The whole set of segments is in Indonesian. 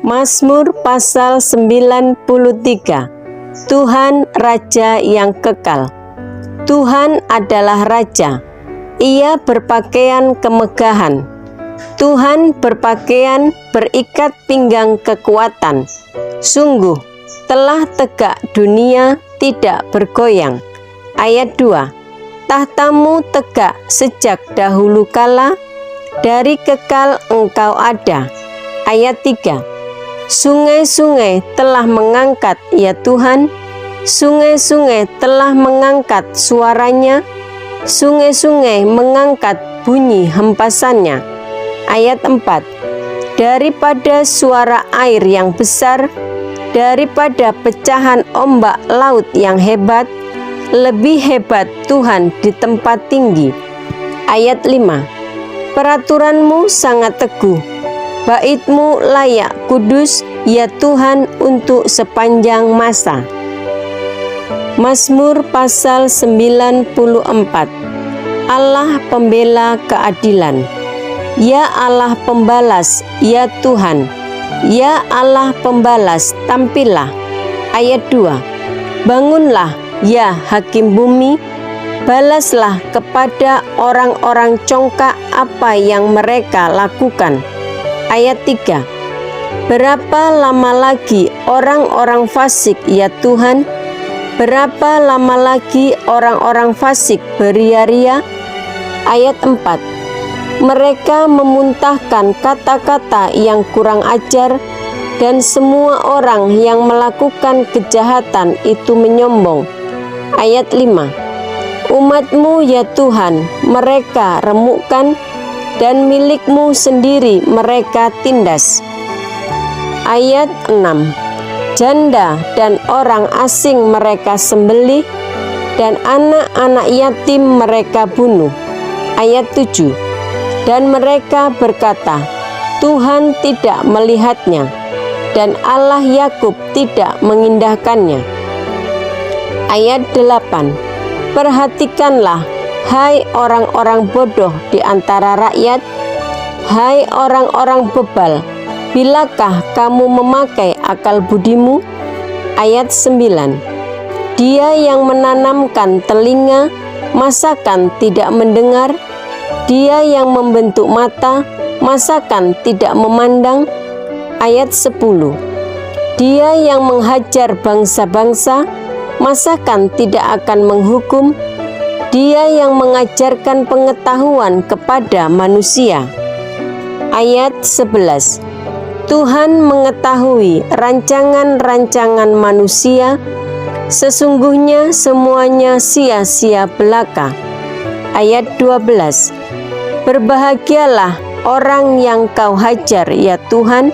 Mazmur pasal 93. Tuhan Raja yang kekal. Tuhan adalah Raja. Ia berpakaian kemegahan. Tuhan berpakaian berikat pinggang kekuatan. Sungguh telah tegak dunia tidak bergoyang. Ayat 2. Tahtamu tegak sejak dahulu kala, dari kekal engkau ada. Ayat 3. Sungai-sungai telah mengangkat, ya Tuhan, sungai-sungai telah mengangkat suaranya, sungai-sungai mengangkat bunyi hempasannya. Ayat 4. Daripada suara air yang besar, daripada pecahan ombak laut yang hebat, lebih hebat Tuhan di tempat tinggi. Ayat 5. Peraturanmu sangat teguh, bait-Mu layak kudus, ya Tuhan, untuk sepanjang masa. Mazmur pasal 94. Allah pembela keadilan. Ya Allah pembalas, ya Tuhan. Ya Allah pembalas, tampillah. Ayat 2. Bangunlah, ya hakim bumi, balaslah kepada orang-orang congkak apa yang mereka lakukan. Ayat 3. Berapa lama lagi orang-orang fasik, ya Tuhan? Berapa lama lagi orang-orang fasik beria-ria? Ayat 4. Mereka memuntahkan kata-kata yang kurang ajar, dan semua orang yang melakukan kejahatan itu menyombong. Ayat 5. Umat-Mu, ya Tuhan, mereka remukkan, dan milik-Mu sendiri mereka tindas. Ayat 6. Janda dan orang asing mereka sembelih, dan anak-anak yatim mereka bunuh. Ayat 7. Dan mereka berkata, Tuhan tidak melihatnya, dan Allah Yakub tidak mengindahkannya. Ayat 8. Perhatikanlah, hai orang-orang bodoh di antara rakyat, hai orang-orang bebal, bilakah kamu memakai akal budimu? Ayat 9. Dia yang menanamkan telinga, masakan tidak mendengar? Dia yang membentuk mata, masakan tidak memandang? Ayat 10. Dia yang menghajar bangsa-bangsa, masakan tidak akan menghukum? Dia yang mengajarkan pengetahuan kepada manusia. Ayat 11. Tuhan mengetahui rancangan-rancangan manusia, sesungguhnya semuanya sia-sia belaka. Ayat 12. Berbahagialah orang yang Kau hajar, ya Tuhan,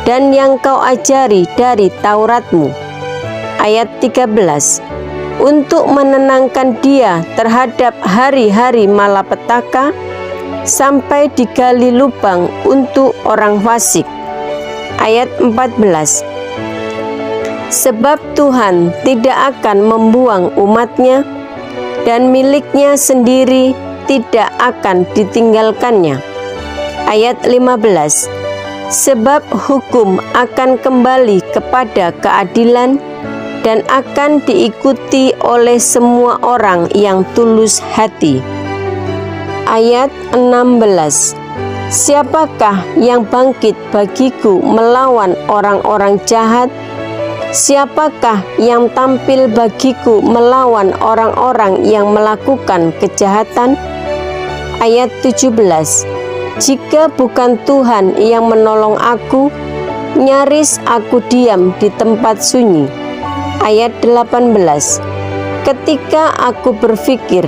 dan yang Kau ajari dari Taurat-Mu. Ayat 13. Untuk menenangkan dia terhadap hari-hari malapetaka, sampai digali lubang untuk orang fasik. Ayat 14. Sebab Tuhan tidak akan membuang umat-Nya, dan milik-Nya sendiri tidak akan ditinggalkannya. Ayat 15. Sebab hukum akan kembali kepada keadilan, dan akan diikuti oleh semua orang yang tulus hati. Ayat 16. Siapakah yang bangkit bagiku melawan orang-orang jahat? Siapakah yang tampil bagiku melawan orang-orang yang melakukan kejahatan? Ayat 17. Jika bukan Tuhan yang menolong aku, nyaris aku diam di tempat sunyi. Ayat 18. Ketika aku berpikir,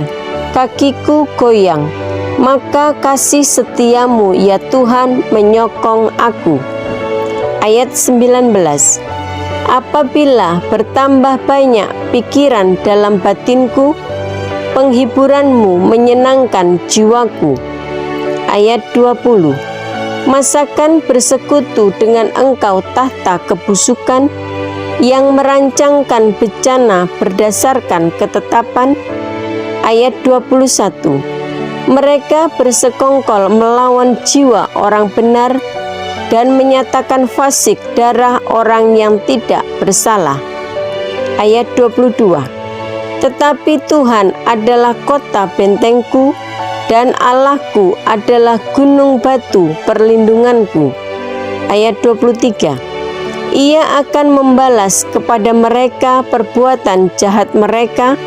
kakiku goyang, maka kasih setiamu, ya Tuhan, menyokong aku. Ayat 19. Apabila bertambah banyak pikiran dalam batinku, penghiburanmu menyenangkan jiwaku. Ayat 20. Masakan bersekutu dengan engkau tahta kebusukan, yang merancangkan bencana berdasarkan ketetapan. Ayat 21. Mereka bersekongkol melawan jiwa orang benar, dan menyatakan fasik darah orang yang tidak bersalah. Ayat 22. Tetapi Tuhan adalah kota bentengku, dan Allahku adalah gunung batu perlindunganku. Ayat 23. Ia akan membalas kepada mereka perbuatan jahat mereka,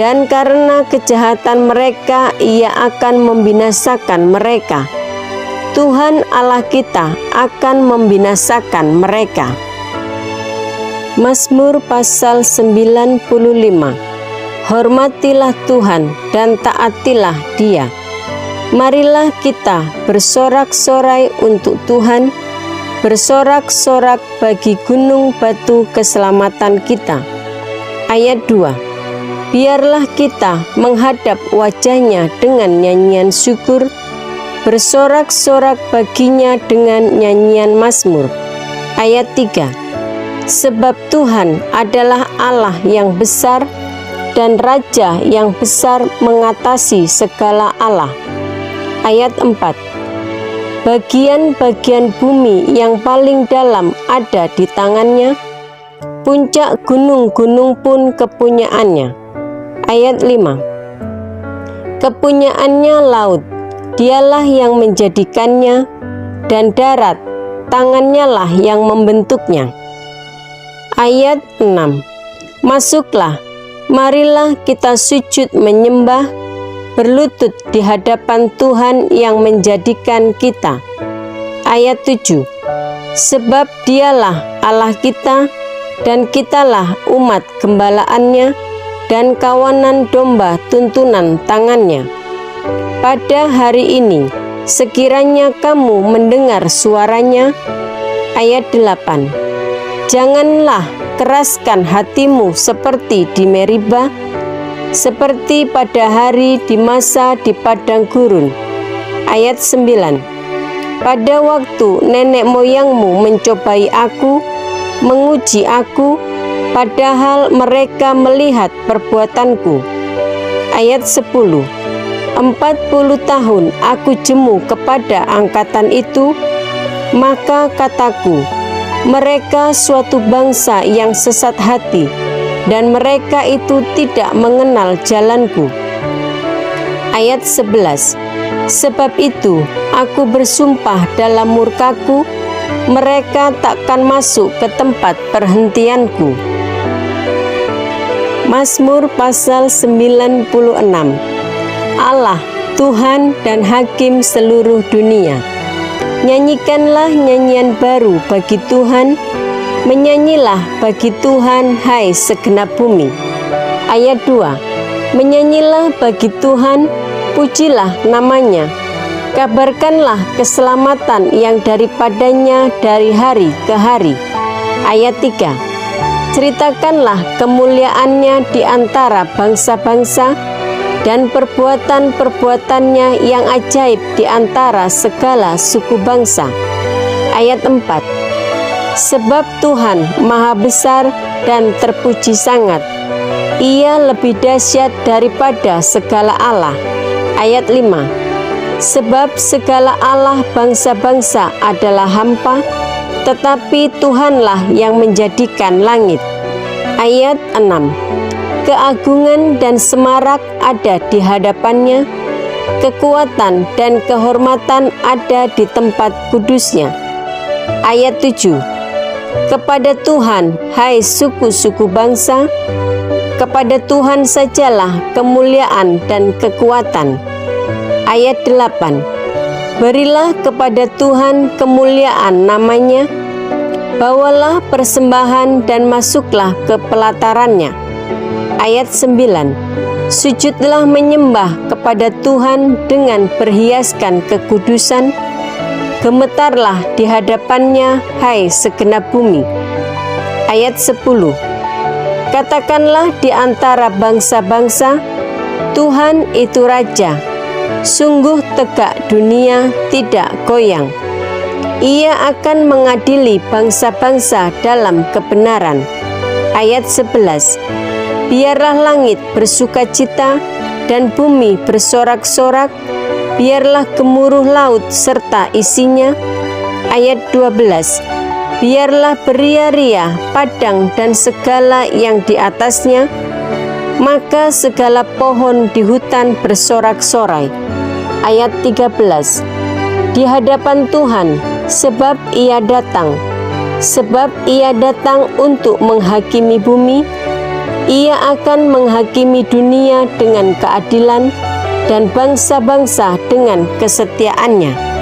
dan karena kejahatan mereka ia akan membinasakan mereka. Tuhan Allah kita akan membinasakan mereka. Mazmur pasal 95. Hormatilah Tuhan dan taatilah Dia. Marilah kita bersorak-sorai untuk Tuhan, bersorak-sorak bagi gunung batu keselamatan kita. Ayat 2. Biarlah kita menghadap wajah-Nya dengan nyanyian syukur, bersorak-sorak baginya dengan nyanyian mazmur. Ayat 3. Sebab Tuhan adalah Allah yang besar, dan Raja yang besar mengatasi segala Allah. Ayat 4. Bagian-bagian bumi yang paling dalam ada di tangannya, puncak gunung-gunung pun kepunyaannya. Ayat 5. Kepunyaannya laut, Dialah yang menjadikannya, dan darat, tangannya lah yang membentuknya. Ayat 6. Masuklah, marilah kita sujud menyembah, berlutut di hadapan Tuhan yang menjadikan kita. Ayat 7. Sebab Dialah Allah kita, dan kitalah umat gembalaannya, dan kawanan domba tuntunan tangannya. Pada hari ini, sekiranya kamu mendengar suaranya. Ayat 8. Janganlah keraskan hatimu seperti di Meriba, seperti pada hari di masa di padang gurun. Ayat 9. Pada waktu nenek moyangmu mencobai aku, menguji aku, padahal mereka melihat perbuatanku. Ayat 10. 40 tahun aku jemu kepada angkatan itu, maka kataku, mereka suatu bangsa yang sesat hati, dan mereka itu tidak mengenal jalanku. Ayat 11. Sebab itu aku bersumpah dalam murkaku, mereka takkan masuk ke tempat perhentianku. Mazmur pasal 96. Allah, Tuhan dan Hakim seluruh dunia. Nyanyikanlah nyanyian baru bagi Tuhan, menyanyilah bagi Tuhan hai segenap bumi. Ayat 2. Menyanyilah bagi Tuhan, pujilah namanya. Kabarkanlah keselamatan yang daripadanya dari hari ke hari. Ayat 3. Ceritakanlah kemuliaannya di antara bangsa-bangsa, dan perbuatan-perbuatannya yang ajaib di antara segala suku bangsa. Ayat 4. Sebab Tuhan maha besar dan terpuji sangat, Ia lebih dahsyat daripada segala Allah. Ayat 5. Sebab segala Allah bangsa-bangsa adalah hampa, tetapi Tuhanlah yang menjadikan langit. Ayat 6. Keagungan dan semarak ada di hadapannya, kekuatan dan kehormatan ada di tempat kudusnya. Ayat 7. Kepada Tuhan, hai suku-suku bangsa, kepada Tuhan sajalah kemuliaan dan kekuatan. Ayat 8. Berilah kepada Tuhan kemuliaan namanya, bawalah persembahan dan masuklah ke pelatarannya. Ayat 9. Sujudlah menyembah kepada Tuhan dengan berhiaskan kekudusan, gemetarlah di hadapannya hai segenap bumi. Ayat 10. Katakanlah di antara bangsa-bangsa, Tuhan itu Raja, sungguh tegak dunia tidak goyang. Ia akan mengadili bangsa-bangsa dalam kebenaran. Ayat 11. Biarlah langit bersukacita dan bumi bersorak-sorak, biarlah gemuruh laut serta isinya, Ayat 12. Biarlah beria-ria padang dan segala yang di atasnya, maka segala pohon di hutan bersorak-sorai. Ayat 13. Di hadapan Tuhan, sebab Ia datang untuk menghakimi bumi. Ia akan menghakimi dunia dengan keadilan dan bangsa-bangsa dengan kesetiaannya.